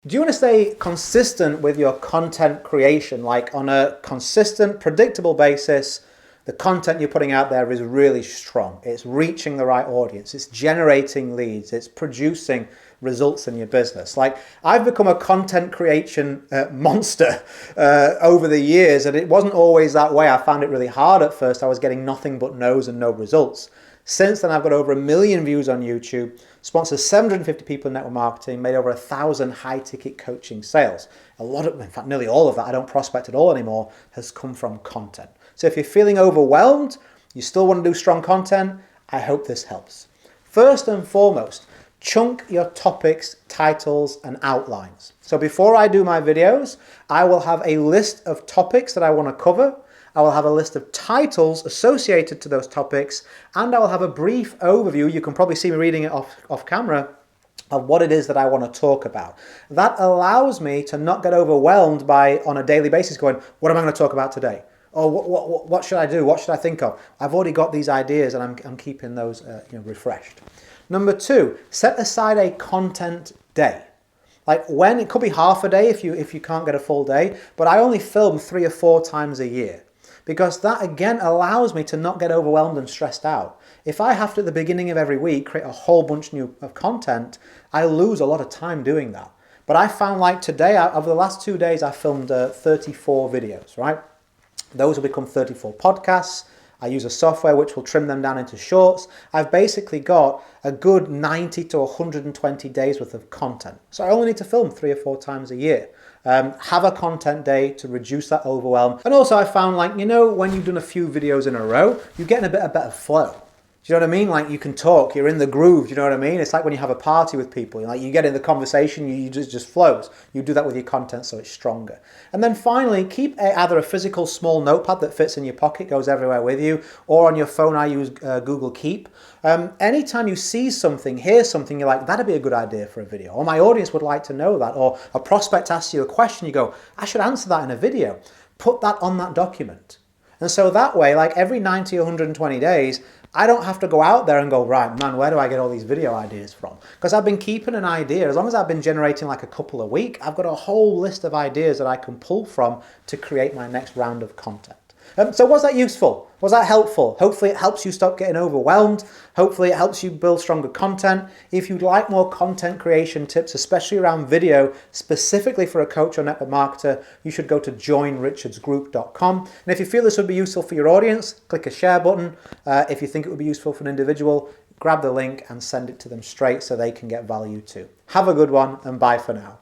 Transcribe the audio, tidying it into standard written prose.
Do you want to stay consistent with your content creation, like on a consistent, predictable basis? The content you're putting out there is really strong. It's reaching the right audience. It's generating leads. It's producing results in your business. Like, I've become a content creation monster over the years, and it wasn't always that way. I found it really hard at first. I was getting nothing but no's and no results. Since then, I've got over 1 million views on YouTube, sponsored 750 people in network marketing, made over 1,000 high-ticket coaching sales. A lot of, in fact, nearly all of that, I don't prospect at all anymore, has come from content. So if you're feeling overwhelmed, you still want to do strong content, I hope this helps. First and foremost, chunk your topics, titles, and outlines. So before I do my videos, I will have a list of topics that I want to cover. I will have a list of titles associated to those topics, and I will have a brief overview, you can probably see me reading it off camera, of what it is that I want to talk about. That allows me to not get overwhelmed by, on a daily basis, going, what am I going to talk about today? Or what should I do? What should I think of? I've already got these ideas, and I'm keeping those refreshed. Number 2, set aside a content day. Like, when, it could be half a day if you can't get a full day, but I only film 3 or 4 times a year. Because that, again, allows me to not get overwhelmed and stressed out. If I have to, at the beginning of every week, create a whole bunch of content, I lose a lot of time doing that. But I found, like today, over the last 2 days, I filmed 34 videos, right? Those will become 34 podcasts. I use a software which will trim them down into shorts. I've basically got a good 90 to 120 days worth of content. So I only need to film 3 or 4 times a year. Have a content day to reduce that overwhelm. And also I found, like, when you've done a few videos in a row, you're getting a better flow. Do you know what I mean? Like, you can talk, you're in the groove, do you know what I mean? It's like when you have a party with people, like, you get in the conversation, you just flows. You do that with your content so it's stronger. And then finally, keep either a physical small notepad that fits in your pocket, goes everywhere with you, or on your phone, I use Google Keep. Anytime you see something, hear something, you're like, that'd be a good idea for a video, or my audience would like to know that, or a prospect asks you a question, you go, I should answer that in a video. Put that on that document. And so that way, like every 90 or 120 days, I don't have to go out there and go, right, man, where do I get all these video ideas from? Because I've been keeping an idea. As long as I've been generating like a couple a week, I've got a whole list of ideas that I can pull from to create my next round of content. So was that useful? Was that helpful? Hopefully it helps you stop getting overwhelmed. Hopefully it helps you build stronger content. If you'd like more content creation tips, especially around video, specifically for a coach or network marketer, you should go to joinrichardsgroup.com. And if you feel this would be useful for your audience, click a share button. If you think it would be useful for an individual, grab the link and send it to them straight so they can get value too. Have a good one, and bye for now.